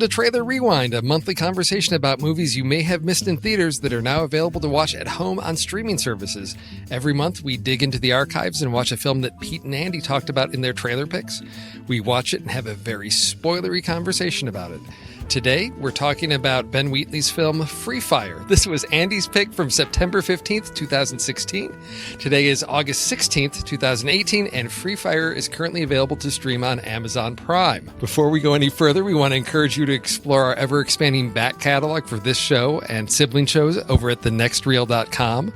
to Trailer Rewind, a monthly conversation about movies you may have missed in theaters that are now available to watch at home on streaming services. Every month, we dig into the archives and watch a film that Pete and Andy talked about in their trailer picks. We watch it and have a very spoilery conversation about it. Today, we're talking about Ben Wheatley's film Free Fire. This was Andy's pick from September 15th, 2016. Today is August 16th, 2018, and Free Fire is currently available to stream on Amazon Prime. Before we go any further, we want to encourage you to explore our ever-expanding back catalog for this show and sibling shows over at thenextreel.com.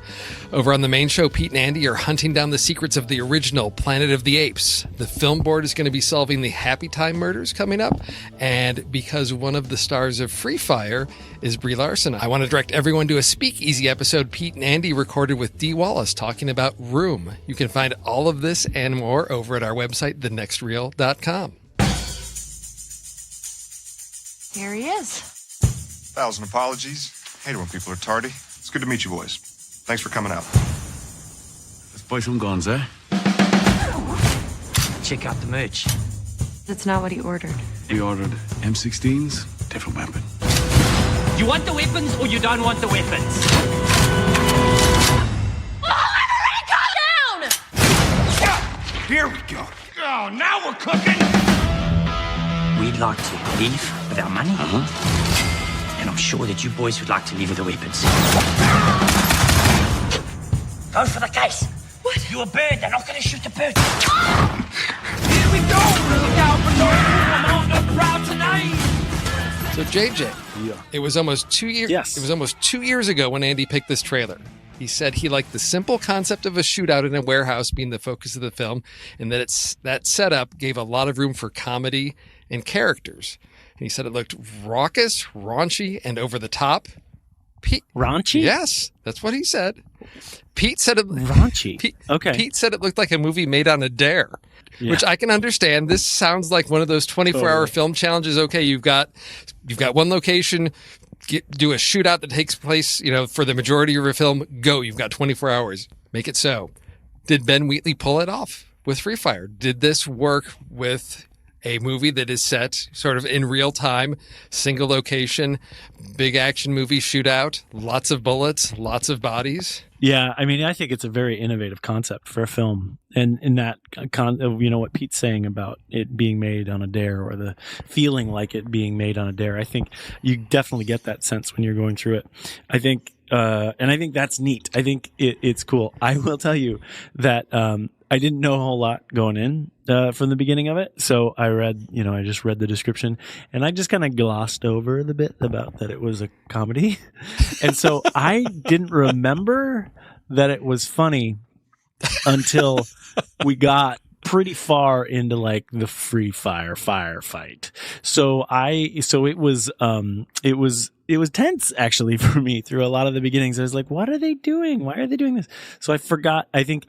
Over on the main show, Pete and Andy are hunting down the secrets of the original Planet of the Apes. The film board is going to be solving the Happy Time murders coming up, and because one of the stars of Free Fire is Brie Larson, I want to direct everyone to a Speakeasy episode Pete and Andy recorded with Dee Wallace talking about Room. You can find all of this and more over at our website, thenextreel.com. Here he is. 1,000 apologies. Hate it when people are tardy. It's good to meet you boys. Thanks for coming out. Let's buy some guns, eh? Check out the merch. That's not what he ordered. We ordered M16s, different weapon. You want the weapons or you don't want the weapons? Here we go. Oh, now we're cooking. We'd like to leave with our money. And I'm sure that you boys would like to leave with the weapons. Go for the case. What? You're a bird. They're not going to shoot the bird. Here we go. Look out for no. I'm on the proud tonight. So JJ, It was almost 2 years. Yes. It was almost 2 years ago when Andy picked this trailer. He said he liked the simple concept of a shootout in a warehouse being the focus of the film, and that that setup gave a lot of room for comedy and characters. And he said it looked raucous, raunchy, and over the top. Raunchy? Yes, that's what he said. Pete said it raunchy. Okay. Pete said it looked like a movie made on a dare, which I can understand. This sounds like one of those 24-hour film challenges. Okay, you've got one location, do a shootout that takes place, for the majority of a film. Go, you've got 24 hours. Make it so. Did Ben Wheatley pull it off with Free Fire? Did this work with a movie that is set sort of in real time, single location, big action movie shootout, lots of bullets, lots of bodies? Yeah, I mean, I think it's a very innovative concept for a film. And in that, what Pete's saying about it being made on a dare or the feeling like it being made on a dare, I think you definitely get that sense when you're going through it. I think, and I think that's neat. I think it's cool. I will tell you that I didn't know a whole lot going in from the beginning of it. So I just read the description and I just kind of glossed over the bit about that it was a comedy. And so I didn't remember that it was funny until we got pretty far into like the Free Fire firefight. So it was tense actually for me through a lot of the beginnings. I was like, what are they doing? Why are they doing this? So I forgot. I think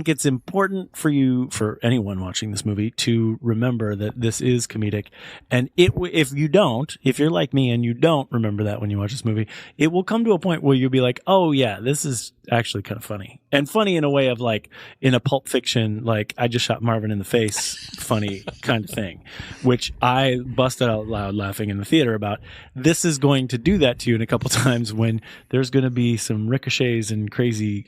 it's important for anyone watching this movie to remember that this is comedic. And if you're like me and you don't remember that when you watch this movie, it will come to a point where you'll be like, oh yeah, this is actually kind of funny. And funny in a way of like in a Pulp Fiction, like I just shot Marvin in the face, funny kind of thing, which I busted out loud laughing in the theater about. This is going to do that to you in a couple times when there's going to be some ricochets and crazy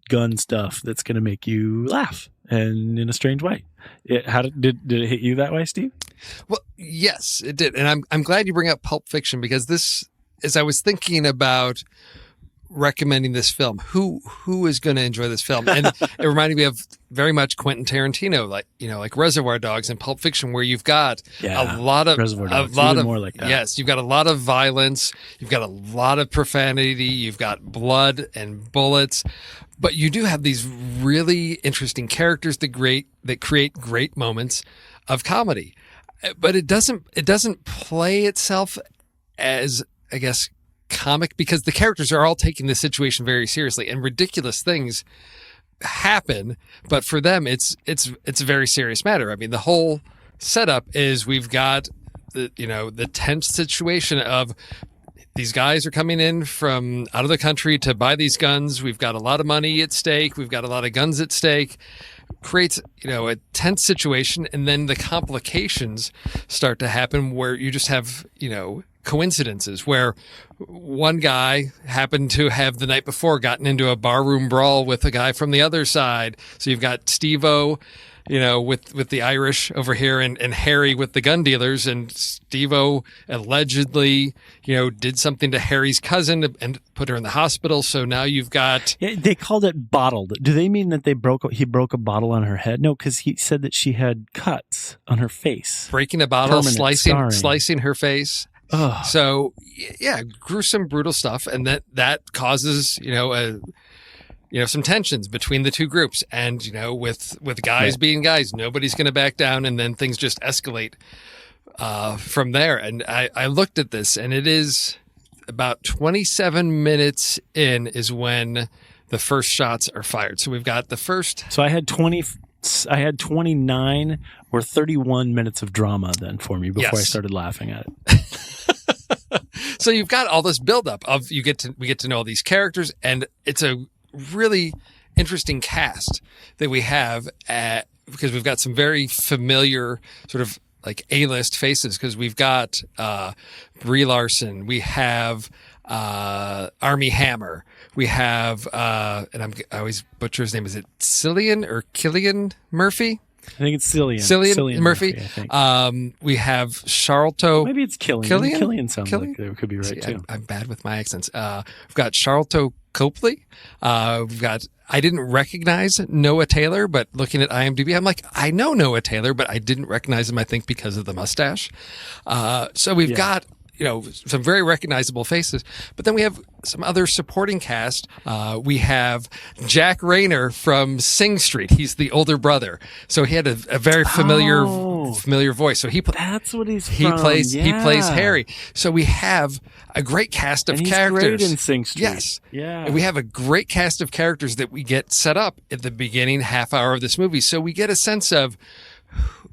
gun stuff that's going to make you laugh, and in a strange way. Did it hit you that way, Steve? Well, yes, it did, and I'm glad you bring up Pulp Fiction because this, as I was thinking about recommending this film, who is going to enjoy this film, and it reminded me of very much Quentin Tarantino, like Reservoir Dogs and Pulp Fiction, where you've got a lot of more like that. Yes, you've got a lot of violence, you've got a lot of profanity, you've got blood and bullets. But you do have these really interesting characters that create great moments of comedy. But it doesn't play itself as, I guess, comic because the characters are all taking the situation very seriously and ridiculous things happen. But for them, it's a very serious matter. I mean, the whole setup is we've got the tense situation of these guys are coming in from out of the country to buy these guns. We've got a lot of money at stake. We've got a lot of guns at stake. Creates, a tense situation. And then the complications start to happen where you just have, coincidences where one guy happened to have the night before gotten into a barroom brawl with a guy from the other side. So you've got Steve-O, with the Irish over here and Harry with the gun dealers, and Steve-O allegedly, did something to Harry's cousin and put her in the hospital. So now you've got... Yeah, they called it bottled. Do they mean that he broke a bottle on her head? No, because he said that she had cuts on her face. Breaking a bottle, Permanent slicing her face. Ugh. So, yeah, gruesome, brutal stuff. And that causes, some tensions between the two groups. And, with guys being guys, nobody's going to back down. And then things just escalate from there. And I looked at this, and it is about 27 minutes in is when the first shots are fired. So we've got the first. So I had 29 or 31 minutes of drama then for me before I started laughing at it. So you've got all this buildup of we get to know all these characters, and it's a really interesting cast that we have because we've got some very familiar sort of like A-list faces, because we've got Brie Larson, we have Armie Hammer, we have and I always butcher his name. Is it Cillian Murphy? I think it's Cillian Murphy. I think. We have Charlton. Maybe it's Killian. Killian sounds like it could be right too. I'm bad with my accents. We've got Charlton Copley. We've got. I didn't recognize Noah Taylor, but looking at IMDb, I'm like, I know Noah Taylor, but I didn't recognize him. I think because of the mustache. So we've got. Some very recognizable faces, but then we have some other supporting cast. We have Jack Rayner from Sing Street. He's the older brother, so he had a very familiar voice. So that's what he plays Harry. So we have a great cast of characters. He's great in Sing Street. Yes, yeah. And we have a great cast of characters that we get set up at the beginning half hour of this movie, so we get a sense of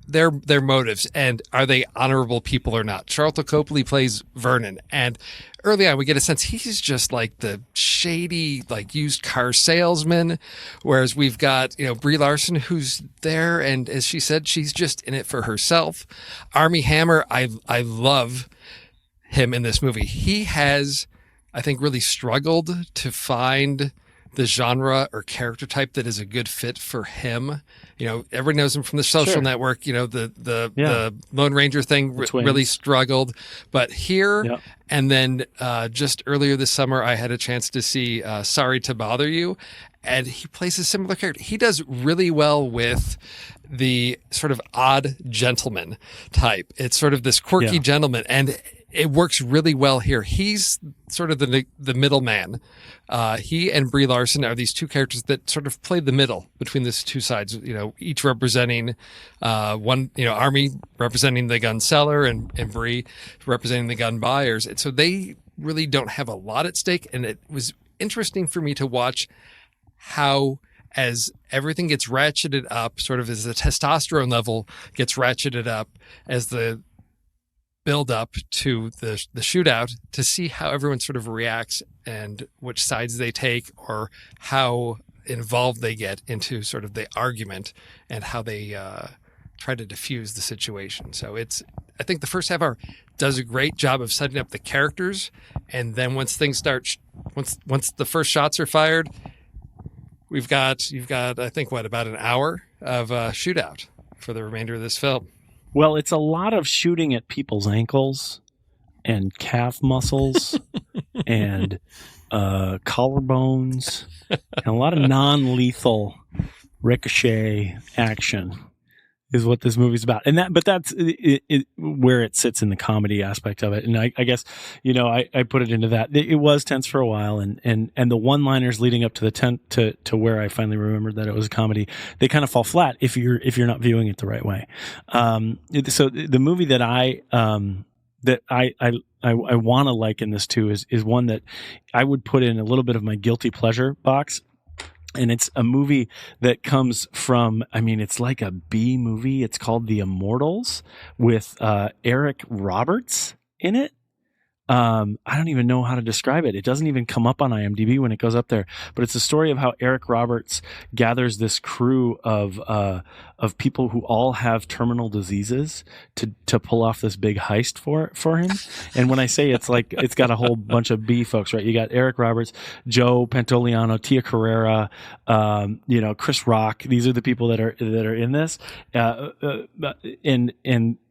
their motives and are they honorable people or not. Charlton Copley plays Vernon, and early on we get a sense he's just like the shady like used car salesman, whereas we've got Brie Larson who's there, and as she said, she's just in it for herself. Armie Hammer, I love him in this movie. He has, I think, really struggled to find the genre or character type that is a good fit for him. Everybody knows him from the Social Network. The Lone Ranger thing really struggled, but here and then just earlier this summer, I had a chance to see Sorry to Bother You, and he plays a similar character. He does really well with the sort of odd gentleman type. It's sort of this quirky gentleman, and it works really well here. He's sort of the middleman. He and Brie Larson are these two characters that sort of play the middle between these two sides, each representing one, Armie representing the gun seller and Brie representing the gun buyers. And so they really don't have a lot at stake. And it was interesting for me to watch how, as everything gets ratcheted up, sort of as the testosterone level gets ratcheted up, as the build up to the shootout, to see how everyone sort of reacts and which sides they take or how involved they get into sort of the argument and how they try to diffuse the situation. So I think the first half hour does a great job of setting up the characters, and then once things start, once the first shots are fired, you've got I think about an hour of shootout for the remainder of this film. Well, it's a lot of shooting at people's ankles and calf muscles and collarbones and a lot of non-lethal ricochet action is what this movie's about. And that's where it sits in the comedy aspect of it. And I guess, I put it into that. It was tense for a while, and the one-liners leading up to the to where I finally remembered that it was a comedy, they kind of fall flat if you're not viewing it the right way. So the movie that I want to liken this to is one that I would put in a little bit of my guilty pleasure box. And it's a movie that comes from, it's like a B movie. It's called The Immortals with Eric Roberts in it. I don't even know how to describe it. It doesn't even come up on IMDb when it goes up there, but it's a story of how Eric Roberts gathers this crew of people who all have terminal diseases to pull off this big heist for him. And when I say it's like, it's got a whole bunch of B folks, right? You got Eric Roberts, Joe Pantoliano, Tia Carrera, Chris Rock. These are the people that are in this. And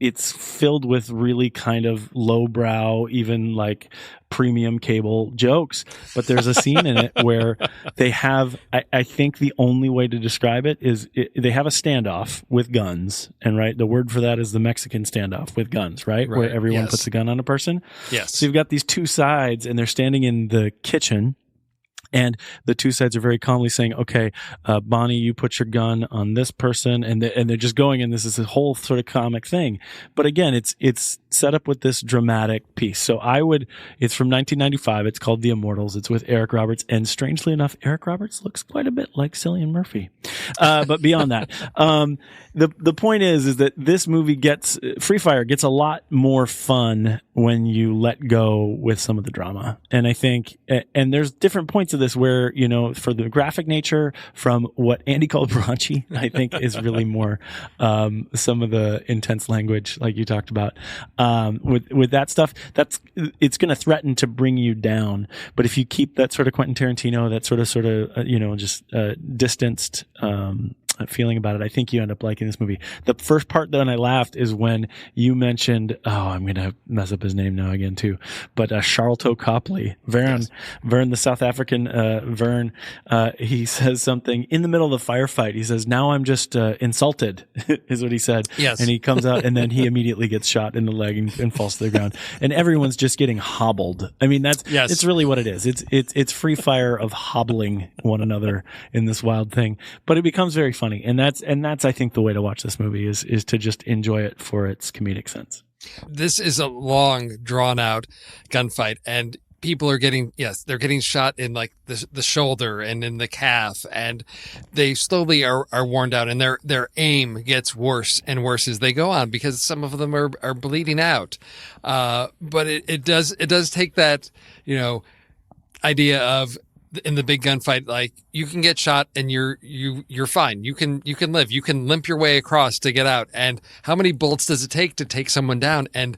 it's filled with really kind of lowbrow, even like premium cable jokes, but there's a scene in it where they have, I think the only way to describe it is they have a standoff with guns, and right, the word for that is the Mexican standoff with guns, right? Where everyone puts a gun on a person. Yes. So you've got these two sides, and they're standing in the kitchen. And the two sides are very calmly saying, okay, Bonnie, you put your gun on this person. And they're just going, and this is a whole sort of comic thing. But again, it's set up with this dramatic piece. So it's from 1995. It's called The Immortals. It's with Eric Roberts. And strangely enough, Eric Roberts looks quite a bit like Cillian Murphy. But beyond that, the point is that this movie Free Fire gets a lot more fun when you let go with some of the drama. And I think, and there's different points of this where, for the graphic nature, from what Andy called raunchy, I think is really more, some of the intense language like you talked about, with that stuff, it's going to threaten to bring you down. But if you keep that sort of Quentin Tarantino, that sort of, just, distanced, feeling about it, I think you end up liking this movie. The first part that I laughed is when you mentioned, I'm going to mess up his name now again too, but Sharlto Copley, Vern, the South African Vern, he says something in the middle of the firefight. He says, "Now I'm just insulted," is what he said. Yes. And he comes out, and then he immediately gets shot in the leg and falls to the ground. And everyone's just getting hobbled. I mean, it's really what it is. It's Free Fire of hobbling one another in this wild thing. But it becomes very funny. And that's I think the way to watch this movie is to just enjoy it for its comedic sense. This is a long, drawn out gunfight, and people are they're getting shot in like the shoulder and in the calf, and they slowly are worn down, and their aim gets worse and worse as they go on, because some of them are bleeding out. But it does take that, idea of, in the big gunfight, like, you can get shot and you're fine. You can live. You can limp your way across to get out. And how many bullets does it take to take someone down? And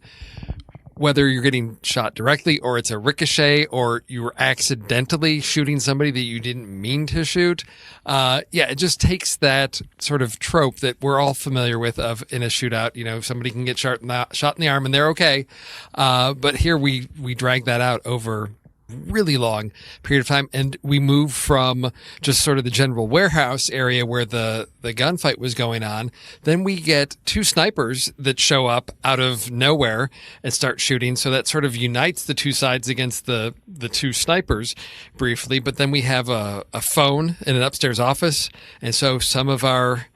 whether you're getting shot directly, or it's a ricochet, or you were accidentally shooting somebody that you didn't mean to shoot. It just takes that sort of trope that we're all familiar with of, in a shootout, somebody can get shot in the arm and they're okay. But here we drag that out over really long period of time, and we move from just sort of the general warehouse area where the gunfight was going on. Then we get two snipers that show up out of nowhere and start shooting, so that sort of unites the two sides against the two snipers briefly. But then we have a phone in an upstairs office, and so some of our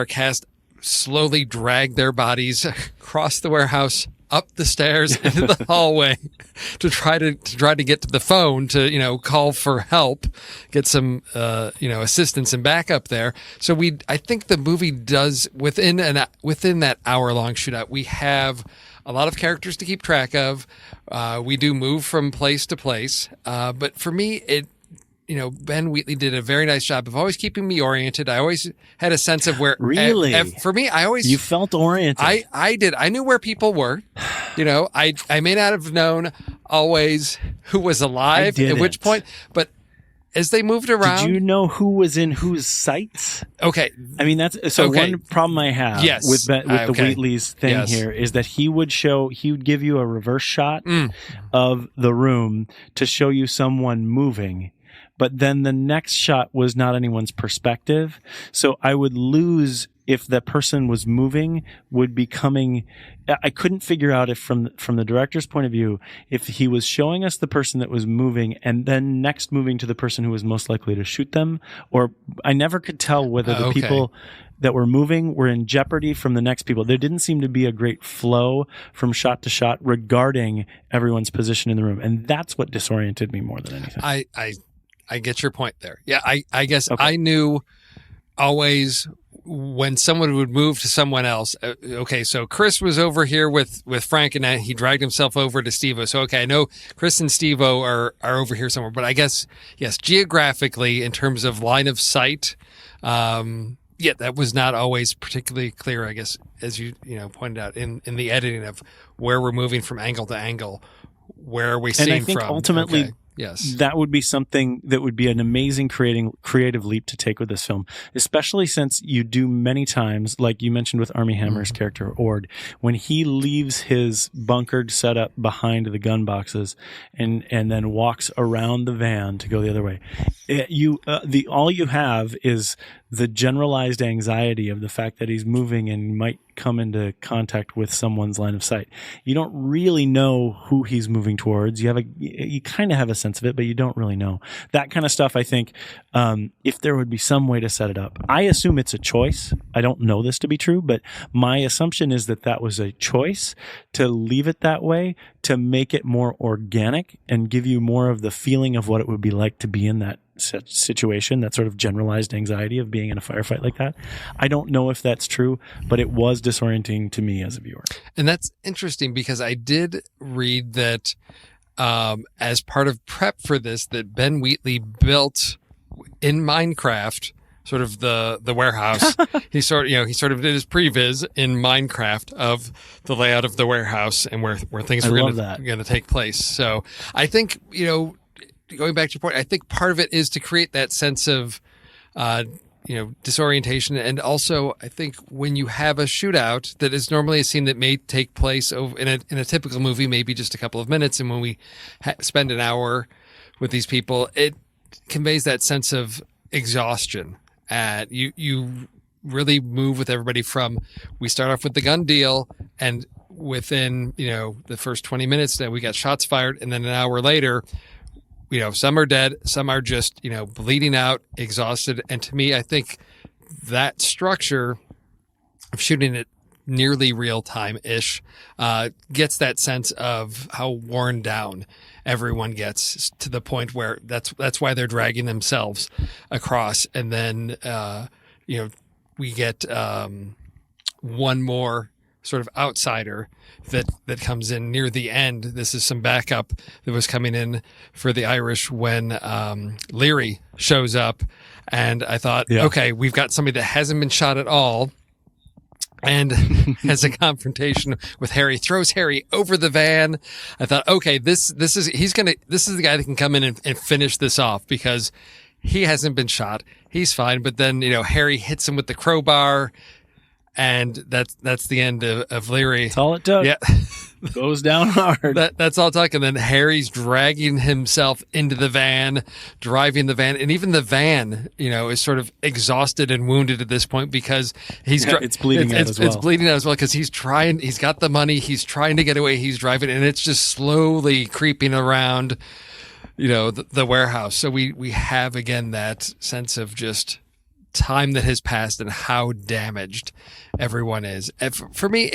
cast slowly drag their bodies across the warehouse, up the stairs into the hallway to try to get to the phone to, call for help, get some, assistance and backup there. So I think the movie does, within that hour-long shootout, we have a lot of characters to keep track of. We do move from place to place. But for me, Ben Wheatley did a very nice job of always keeping me oriented. I always had a sense of where. Really? For me, you felt oriented. I did. I knew where people were. I may not have known always who was alive at which point, but as they moved around. Did you know who was in whose sights? Okay. I mean, one problem I have with the Wheatley's thing here is that he would give you a reverse shot of the room to show you someone moving. But then the next shot was not anyone's perspective. So I would lose if the person was moving, would be coming. I couldn't figure out if from the director's point of view, if he was showing us the person that was moving and then next moving to the person who was most likely to shoot them, or I never could tell whether the people that were moving were in jeopardy from the next people. There didn't seem to be a great flow from shot to shot regarding everyone's position in the room. And that's what disoriented me more than anything. I get your point there. Yeah, I guess I knew always when someone would move to someone else, okay, so Chris was over here with Frank and he dragged himself over to Steve-O. So, okay, I know Chris and Steve-O are over here somewhere, but I guess, yes, geographically, in terms of line of sight, that was not always particularly clear, I guess, as you pointed out in the editing of where we're moving from angle to angle. Where are we seeing from? And I think ultimately, okay. Yes. That would be something that would be an amazing creative leap to take with this film, especially since you do many times, like you mentioned with Armie Hammer's character, Ord, when he leaves his bunkered setup behind the gun boxes and then walks around the van to go the other way. All you have is the generalized anxiety of the fact that he's moving and might come into contact with someone's line of sight. You don't really know who he's moving towards. You kind of have a sense of it, but you don't really know. That kind of stuff, I think, if there would be some way to set it up. I assume it's a choice. I don't know this to be true, but my assumption is that was a choice to leave it that way, to make it more organic and give you more of the feeling of what it would be like to be in that situation, that sort of generalized anxiety of being in a firefight like that. I don't know if that's true, but it was disorienting to me as a viewer. And that's interesting because I did read that as part of prep for this, that Ben Wheatley built in Minecraft sort of the warehouse. he sort of did his previs in Minecraft of the layout of the warehouse and where things were going to take place. So I think, going back to your point, I think part of it is to create that sense of, disorientation. And also, I think when you have a shootout that is normally a scene that may take place over in a typical movie, maybe just a couple of minutes, and when we spend an hour with these people, it conveys that sense of exhaustion. You really move with everybody from, we start off with the gun deal, and within the first 20 minutes that we got shots fired, and then an hour later, some are dead, some are just, bleeding out, exhausted. And to me, I think that structure of shooting it nearly real time-ish gets that sense of how worn down everyone gets, to the point where that's why they're dragging themselves across. And then, we get one more sort of outsider that comes in near the end. This is some backup that was coming in for the Irish when Leary shows up, and I thought, okay, we've got somebody that hasn't been shot at all and has a confrontation with Harry, throws Harry over the van. I thought, okay, this is the guy that can come in and finish this off, because he hasn't been shot, he's fine. But then Harry hits him with the crowbar, and that's the end of Leary. That's all it took. Yeah. Goes down hard. That's all it took. And then Harry's dragging himself into the van, driving the van. And even the van, is sort of exhausted and wounded at this point, because it's bleeding out as well. It's bleeding out as well, because he's got the money, he's trying to get away, he's driving, and it's just slowly creeping around, the warehouse. So we have, again, that sense of just time that has passed and how damaged everyone is. And for me,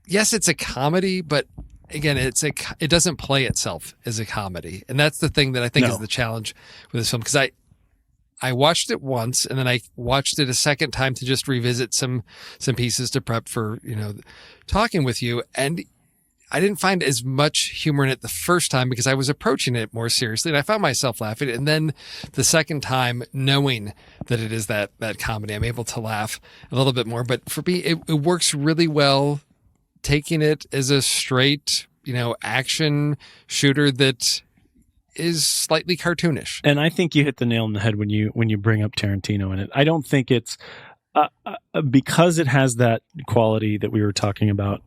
yes, it's a comedy, but again, it doesn't play itself as a comedy. And that's the thing that I think is the challenge with this film. Because I watched it once, and then I watched it a second time to just revisit some pieces to prep for, talking with you. And I didn't find as much humor in it the first time, because I was approaching it more seriously, and I found myself laughing. And then the second time, knowing that it is that comedy, I'm able to laugh a little bit more. But for me, it works really well, taking it as a straight, action shooter that is slightly cartoonish. And I think you hit the nail on the head when you bring up Tarantino in it. I don't think it's because it has that quality that we were talking about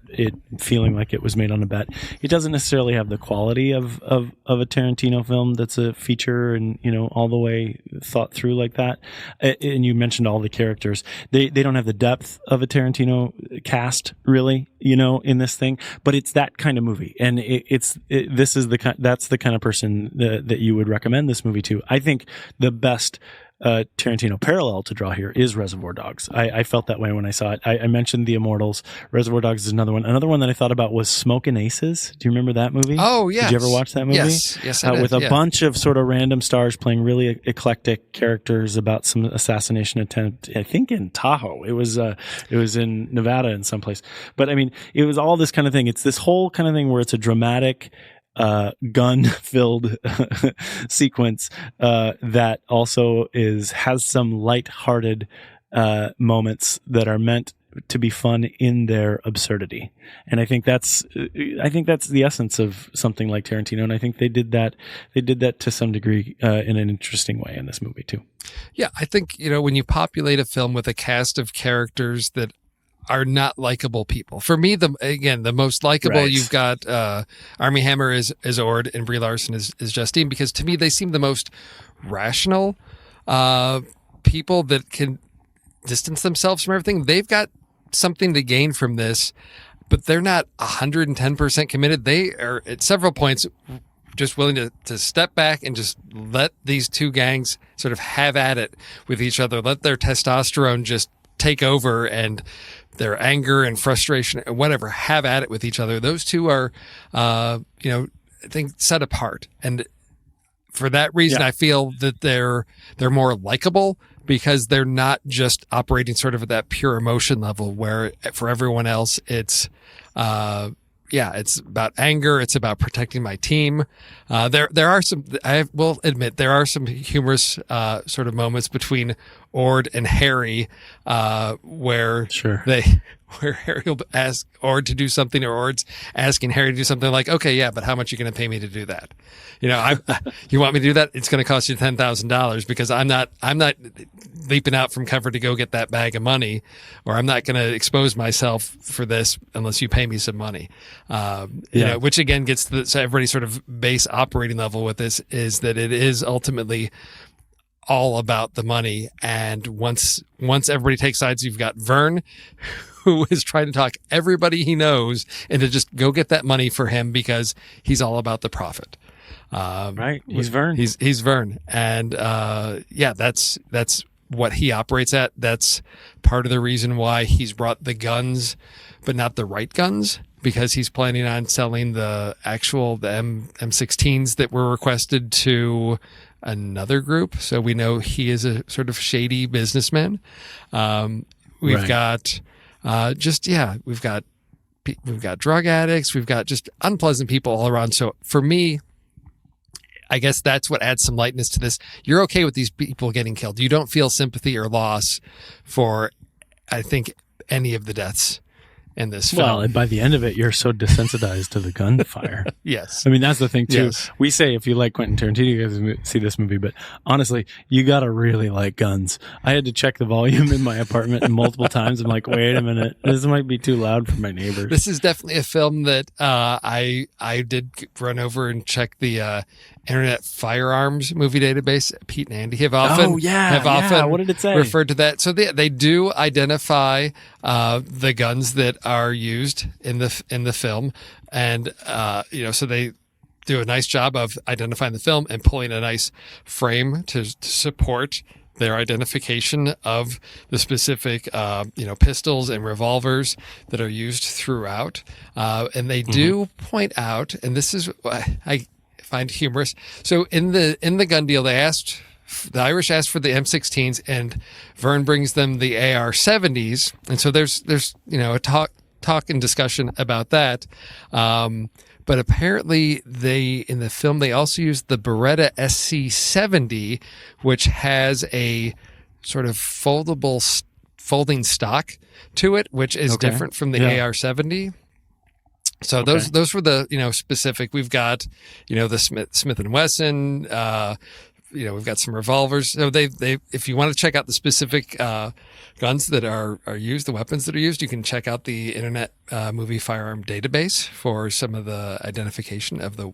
it feeling like it was made on a bet. It doesn't necessarily have the quality of a Tarantino film that's a feature and, all the way thought through like that. And you mentioned all the characters. They don't have the depth of a Tarantino cast, really, in this thing, but it's that kind of movie. And that's the kind of person that you would recommend this movie to. I think the best Tarantino parallel to draw here is Reservoir Dogs. I felt that way when I saw it. I mentioned The Immortals. Reservoir Dogs is another one. Another one that I thought about was Smokin' Aces. Do you remember that movie? Oh, yes. Did you ever watch that movie? Yes, I did, with a bunch of sort of random stars playing really eclectic characters about some assassination attempt. I think in Tahoe. It was in Nevada in some place. But I mean, it was all this kind of thing. It's this whole kind of thing where it's a dramatic gun-filled sequence that also has some light-hearted moments that are meant to be fun in their absurdity. And I think that's the essence of something like Tarantino, and I think they did that to some degree in an interesting way in this movie too. Yeah, I think, when you populate a film with a cast of characters that are not likable people. For me, the most likable, Right. You've got Armie Hammer is Ord and Brie Larson is Justine, because to me they seem the most rational people that can distance themselves from everything. They've got something to gain from this, but they're not 110% committed. They are at several points just willing to step back and just let these two gangs sort of have at it with each other. Let their testosterone just take over and their anger and frustration and whatever have at it with each other. Those two are, I think set apart. And for that reason, I feel that they're more likable because they're not just operating sort of at that pure emotion level where for everyone else it's about anger. It's about protecting my team. There are some, I will admit, there are some humorous sort of moments between Ord and Harry where Harry will ask Ord to do something, or Ord's asking Harry to do something like, okay, yeah, but how much are you going to pay me to do that? You want me to do that? It's going to cost you $10,000 because I'm not leaping out from cover to go get that bag of money, or I'm not going to expose myself for this unless you pay me some money. Which again gets to so everybody's sort of base operating level with this is that it is ultimately all about the money. And once everybody takes sides, you've got Vern, who is trying to talk everybody he knows into just go get that money for him because he's all about the profit. Right. He's Vern. He's Vern. And, that's what he operates at. That's part of the reason why he's brought the guns, but not the right guns, because he's planning on selling the M16s that were requested to another group. So we know he is a sort of shady businessman. We've got drug addicts. We've got just unpleasant people all around. So for me, I guess that's what adds some lightness to this. You're okay with these people getting killed. You don't feel sympathy or loss for, I think, any of the deaths in this film. Well, and by the end of it, you're so desensitized to the gunfire. Yes. I mean, that's the thing, too. Yes. We say if you like Quentin Tarantino, you guys see this movie, but honestly, you got to really like guns. I had to check the volume in my apartment multiple times. I'm like, wait a minute, this might be too loud for my neighbors. This is definitely a film that I did run over and check the Internet Firearms movie database. Pete and Andy have often what did it say? referred to that. So they do identify the guns that are used in the film, and so they do a nice job of identifying the film and pulling a nice frame to support their identification of the specific pistols and revolvers that are used throughout, and they do point out, and this is what I find humorous. So in the gun deal, the Irish asked for the M16s, and Vern brings them the AR-70s, and so there's a talk and discussion about that. But apparently in the film they also used the Beretta SC-70, which has a sort of folding stock to it, which is different from the AR-70. So those were the specific. We've got the Smith and Wesson. We've got some revolvers. So they if you want to check out the specific guns that are used, the weapons that are used, you can check out the Internet Movie Firearm Database for some of the identification of the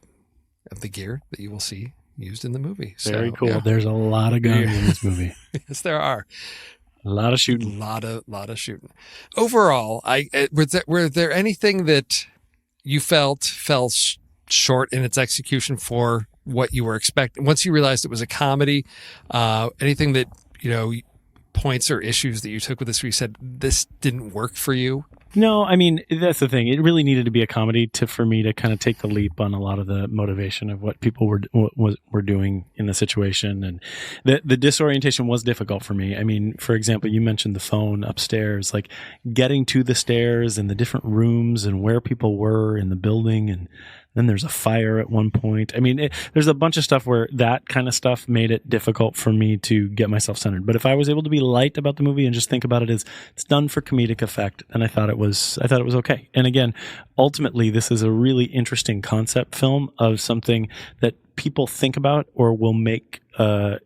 gear that you will see used in the movie. Very cool. Yeah. There's a lot of guns in this movie. Yes, there are. A lot of shooting. Lot of shooting. Overall, were there anything that you felt fell short in its execution for what you were expecting. Once you realized it was a comedy, anything that, points or issues that you took with this where you said this didn't work for you? No, I mean, that's the thing. It really needed to be a comedy for me to kind of take the leap on a lot of the motivation of what people were doing in the situation. And the disorientation was difficult for me. I mean, for example, you mentioned the phone upstairs, like getting to the stairs and the different rooms and where people were in the building. And then there's a fire at one point. I mean, there's a bunch of stuff where that kind of stuff made it difficult for me to get myself centered. But if I was able to be light about the movie and just think about it as it's done for comedic effect, then I thought it was okay. And again, ultimately, this is a really interesting concept film of something that people think about or will make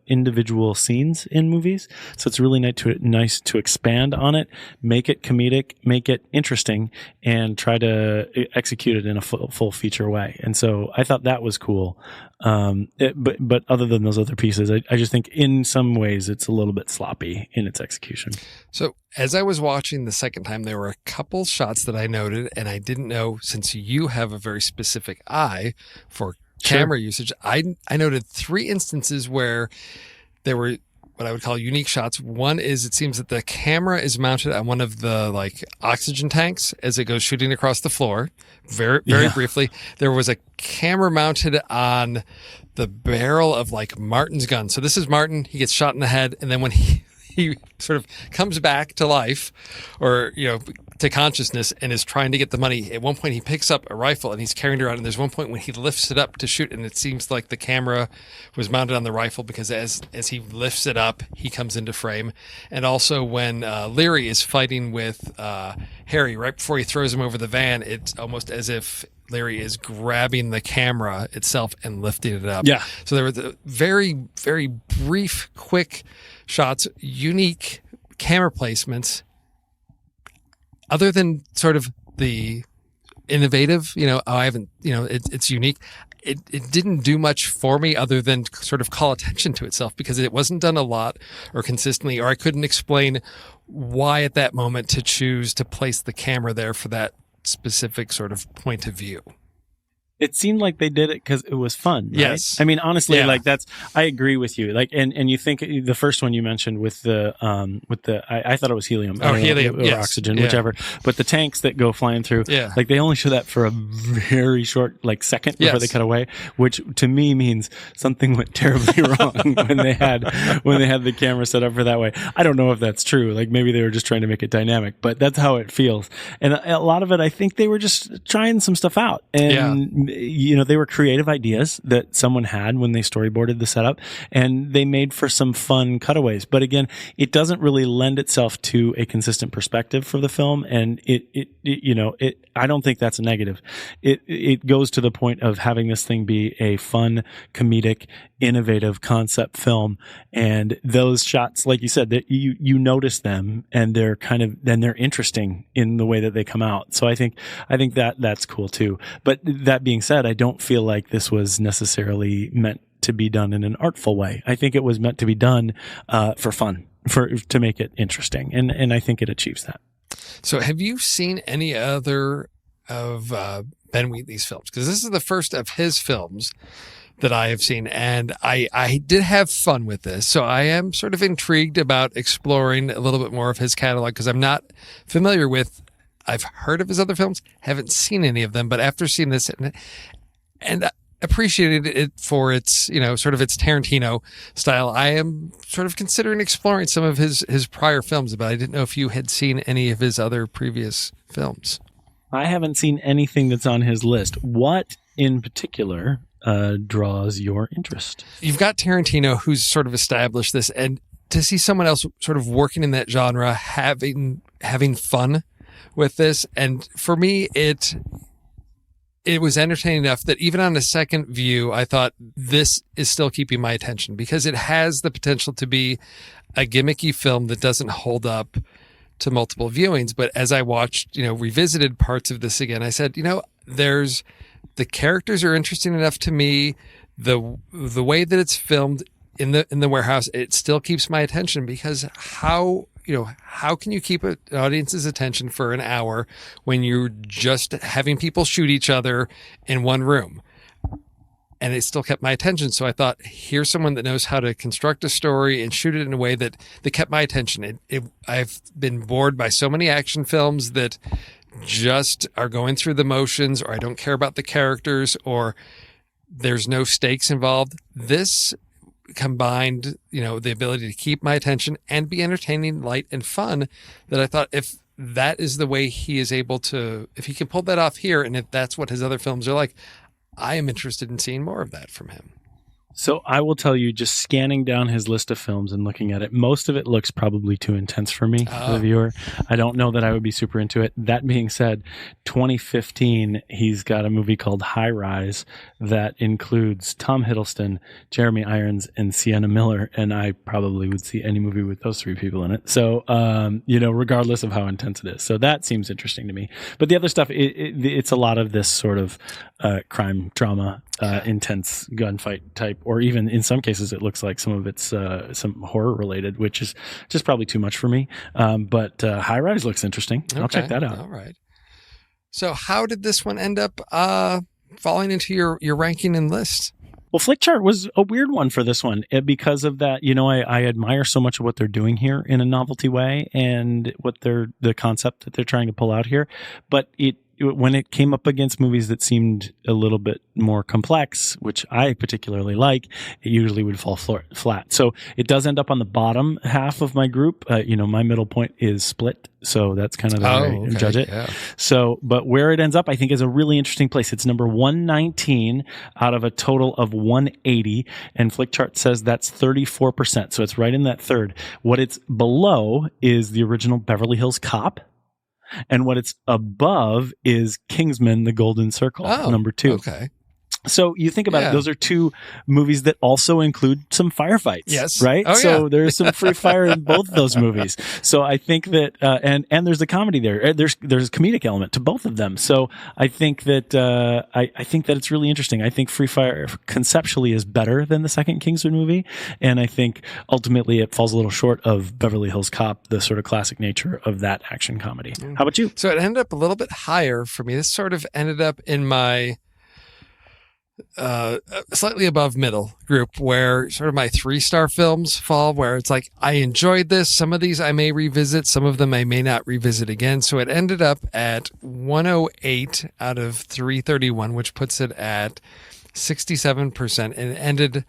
individual scenes in movies. So it's really nice to expand on it, make it comedic, make it interesting, and try to execute it in a full feature way. And so I thought that was cool. But other than those other pieces, I just think in some ways it's a little bit sloppy in its execution. So as I was watching the second time, there were a couple shots that I noted, and I didn't know, since you have a very specific eye for camera usage, I noted 3 instances where there were what I would call unique shots. One is it seems that the camera is mounted on one of the oxygen tanks as it goes shooting across the floor. Very briefly, there was a camera mounted on the barrel of Martin's gun. So this is Martin. He gets shot in the head, and then when he sort of comes back to life or, to consciousness and is trying to get the money. At one point, he picks up a rifle and he's carrying it around. And there's one point when he lifts it up to shoot, and it seems like the camera was mounted on the rifle because as he lifts it up, he comes into frame. And also when Leary is fighting with Harry, right before he throws him over the van, it's almost as if Larry is grabbing the camera itself and lifting it up. Yeah. So there were the very, very brief, quick shots, unique camera placements. Other than sort of the innovative, it's unique. It didn't do much for me other than sort of call attention to itself because it wasn't done a lot or consistently, or I couldn't explain why at that moment to choose to place the camera there for that specific sort of point of view. It seemed like they did it because it was fun. Right? Yes. I mean, honestly, Yeah. I agree with you. And you think the first one you mentioned with I thought it was helium. Oh, helium. Or Yes. oxygen, Yeah. whichever. But the tanks that go flying through, Yeah. they only show that for a very short, second before Yes. they cut away, which to me means something went terribly wrong when they had the camera set up for that way. I don't know if that's true. Maybe they were just trying to make it dynamic, but that's how it feels. And a lot of it, I think they were just trying some stuff out. And they were creative ideas that someone had when they storyboarded the setup, and they made for some fun cutaways. But again, it doesn't really lend itself to a consistent perspective for the film, and I don't think that's a negative. It goes to the point of having this thing be a fun, comedic, innovative concept film, and those shots, like you said, that you notice them, and they're they're interesting in the way that they come out. So I think that's cool too. But that being said, I don't feel like this was necessarily meant to be done in an artful way. I think it was meant to be done for fun, to make it interesting, and I think it achieves that. So have you seen any other of Ben Wheatley's films? Because this is the first of his films that I have seen, and I did have fun with this. So I am sort of intrigued about exploring a little bit more of his catalog because I'm not familiar with. I've heard of his other films, haven't seen any of them, but after seeing this and appreciated it for its, sort of its Tarantino style, I am sort of considering exploring some of his prior films, but I didn't know if you had seen any of his other previous films. I haven't seen anything that's on his list. What in particular draws your interest? You've got Tarantino, who's sort of established this, and to see someone else sort of working in that genre, having fun with this, and for me, it was entertaining enough that even on a second view, I thought this is still keeping my attention because it has the potential to be a gimmicky film that doesn't hold up to multiple viewings. But as I watched, revisited parts of this again, I said, the characters are interesting enough to me. The way that it's filmed in the warehouse, it still keeps my attention because how can you keep an audience's attention for an hour when you're just having people shoot each other in one room? and it still kept my attention. So I thought, here's someone that knows how to construct a story and shoot it in a way that kept my attention. I've been bored by so many action films that just are going through the motions, or I don't care about the characters, or there's no stakes involved. This combined, the ability to keep my attention and be entertaining, light, and fun, that I thought, if that is the way he is able to, if he can pull that off here, and if that's what his other films are like, I am interested in seeing more of that from him. So I will tell you, just scanning down his list of films and looking at it, most of it looks probably too intense for me, for the viewer. I don't know that I would be super into it. That being said, 2015, he's got a movie called High Rise that includes Tom Hiddleston, Jeremy Irons, and Sienna Miller, and I probably would see any movie with those three people in it. So, regardless of how intense it is. So that seems interesting to me. But the other stuff, it's a lot of this sort of crime drama, intense gunfight type, or even in some cases it looks like some of it's some horror related, which is just probably too much for me. But High Rise looks interesting. Okay. I'll check that out. All right. So how did this one end up falling into your ranking and list? Well, Flickchart was a weird one for this one because of that. I admire so much of what they're doing here in a novelty way, and the concept that they're trying to pull out here. But when it came up against movies that seemed a little bit more complex, which I particularly like, it usually would fall flat. So it does end up on the bottom half of my group. My middle point is Split. So that's kind of the way I judge it. Yeah. So, but where it ends up, I think, is a really interesting place. It's number 119 out of a total of 180. And Flickchart says that's 34%. So it's right in that third. What it's below is the original Beverly Hills Cop. And what it's above is Kingsman: The Golden Circle, number 2. Okay. So you think about it, those are two movies that also include some firefights. Yes. Right? So there's some free fire in both of those movies. So I think that, and there's a comedy there. There's a comedic element to both of them. So I think that, I think that it's really interesting. I think Free Fire conceptually is better than the second Kingsman movie. And I think ultimately it falls a little short of Beverly Hills Cop, the sort of classic nature of that action comedy. How about you? So it ended up a little bit higher for me. This sort of ended up in my slightly above middle group, where sort of my 3-star films fall, where it's like, I enjoyed this. Some of these I may revisit, some of them I may not revisit again. So it ended up at 108 out of 331, which puts it at 67%, and it ended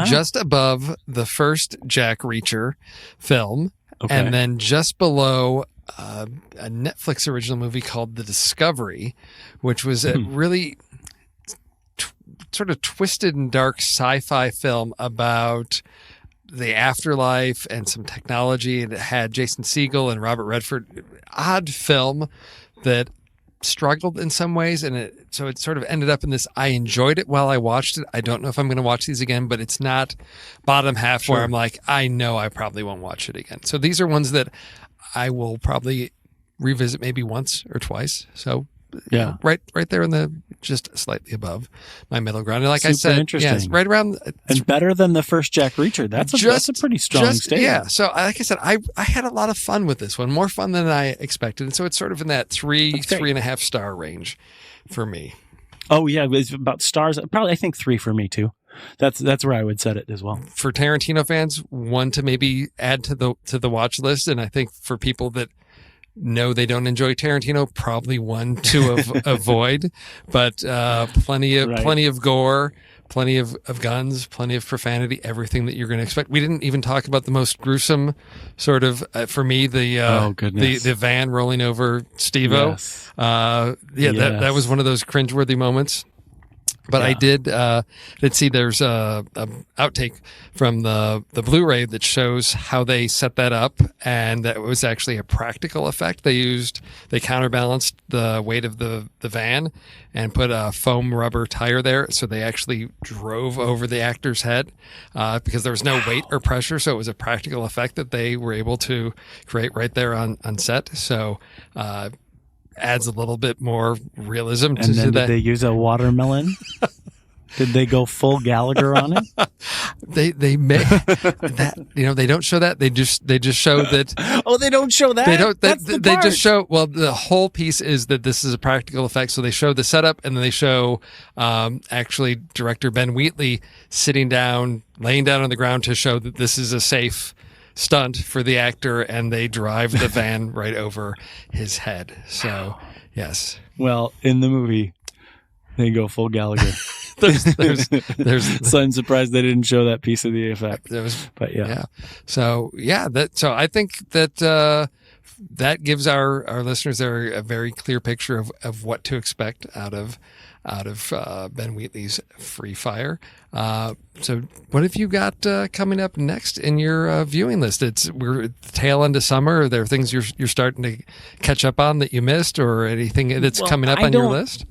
just above the first Jack Reacher film, and then just below a Netflix original movie called The Discovery, which was a really sort of twisted and dark sci-fi film about the afterlife and some technology. And it had Jason Segel and Robert Redford. Odd film that struggled in some ways. And so it sort of ended up in this, I enjoyed it while I watched it. I don't know if I'm going to watch these again, but it's not bottom half where I'm like, I know I probably won't watch it again. So these are ones that I will probably revisit maybe once or twice. So right there in the just slightly above my middle ground. And like I said, interesting. Right around, and better than the first Jack Reacher. That's a pretty strong statement. Yeah. So like I said, I had a lot of fun with this one, more fun than I expected. And so it's sort of in that 3.5 star range for me. Oh yeah. It's about stars. Probably, I think 3 for me too. That's where I would set it as well. For Tarantino fans, 1 to maybe add to the watch list. And I think for people that know they don't enjoy Tarantino, probably 1 to avoid, but plenty of gore, plenty of guns, plenty of profanity, everything that you're going to expect. We didn't even talk about the most gruesome sort of, for me, the van rolling over Steve-O. Yes. That was one of those cringeworthy moments. But I did see there's a outtake from the Blu-ray that shows how they set that up, and that was actually a practical effect. They counterbalanced the weight of the van and put a foam rubber tire there, so they actually drove over the actor's head because there was no weight or pressure, so it was a practical effect that they were able to create right there on set. So adds a little bit more realism to that. Did they use a watermelon? Did they go full Gallagher on it? They may that they don't show that. They just show that. Oh, they don't show that. They don't. That's the They part. just show. Well, the whole piece is that this is a practical effect. So they show the setup, and then they show actually director Ben Wheatley laying down on the ground to show that this is a safe stunt for the actor, and they drive the van right over his head. So yes. Well, in the movie, they go full Gallagher. there's So I'm surprised they didn't show that piece of the effect. But yeah. So I think that that gives our listeners a very clear picture of what to expect out of Ben Wheatley's Free Fire. So what have you got coming up next in your viewing list? We're at the tail end of summer. Are there things you're starting to catch up on that you missed, or anything that's coming up on your list?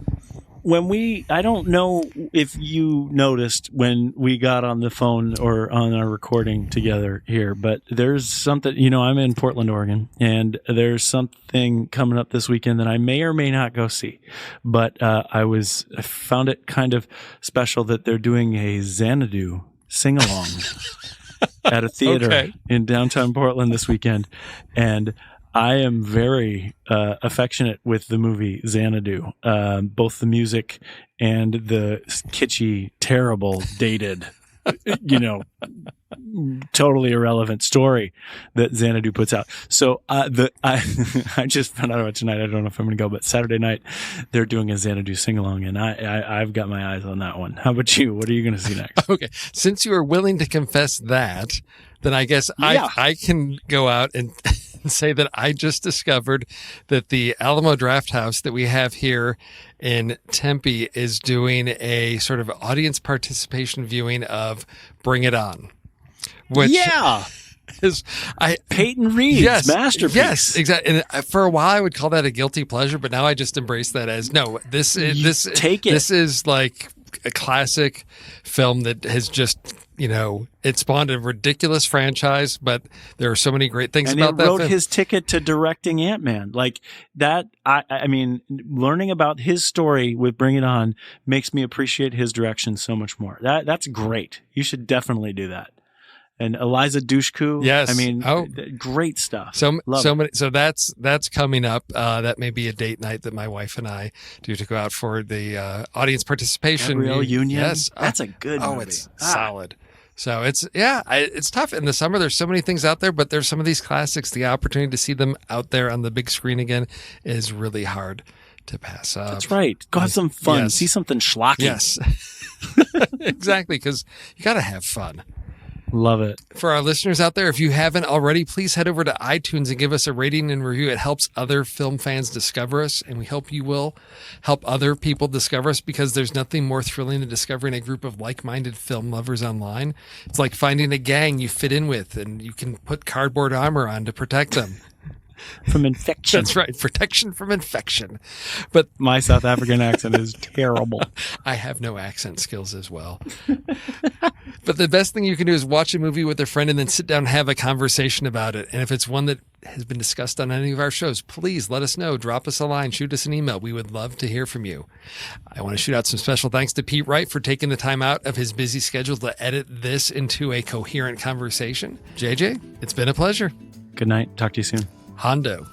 I don't know if you noticed when we got on the phone or on our recording together here, but there's something, I'm in Portland, Oregon, and there's something coming up this weekend that I may or may not go see. But I found it kind of special that they're doing a Xanadu sing-along at a theater in downtown Portland this weekend. And I am very affectionate with the movie Xanadu, both the music and the kitschy, terrible, dated, totally irrelevant story that Xanadu puts out. So I just found out about it tonight. I don't know if I'm going to go, but Saturday night they're doing a Xanadu sing-along, and I've got my eyes on that one. How about you? What are you going to see next? Okay, since you are willing to confess that, then I guess I can go out and say that I just discovered that the Alamo Drafthouse that we have here in Tempe is doing a sort of audience participation viewing of Bring It On. Which is Peyton Reed's masterpiece. Yes, exactly. And for a while I would call that a guilty pleasure, but now I just embrace that as this is like a classic film that has just it spawned a ridiculous franchise, but there are so many great things about that. And it wrote film. his ticket to directing Ant-Man. Like that, I mean, learning about his story with Bring It On makes me appreciate his direction so much more. That's great. You should definitely do that. And Eliza Dushku. Yes. I mean, great stuff. So that's coming up. That may be a date night that my wife and I do to go out for the audience participation. Gabrielle Union. Yes. That's a good movie. It's solid. So it's tough in the summer. There's so many things out there, but there's some of these classics. The opportunity to see them out there on the big screen again is really hard to pass up. That's right. Go have some fun. Yes. See something schlocky. Yes. Exactly, because you got to have fun. Love it. For our listeners out there, if you haven't already, please head over to iTunes and give us a rating and review. It helps other film fans discover us, and we hope you will help other people discover us, because there's nothing more thrilling than discovering a group of like-minded film lovers online. It's like finding a gang you fit in with, and you can put cardboard armor on to protect them. From infection. That's right. Protection from infection. But my South African accent is terrible. I have no accent skills as well. But the best thing you can do is watch a movie with a friend and then sit down and have a conversation about it. And if it's one that has been discussed on any of our shows, please let us know. Drop us a line. Shoot us an email. We would love to hear from you. I want to shoot out some special thanks to Pete Wright for taking the time out of his busy schedule to edit this into a coherent conversation. JJ, it's been a pleasure. Good night. Talk to you soon. Hondo.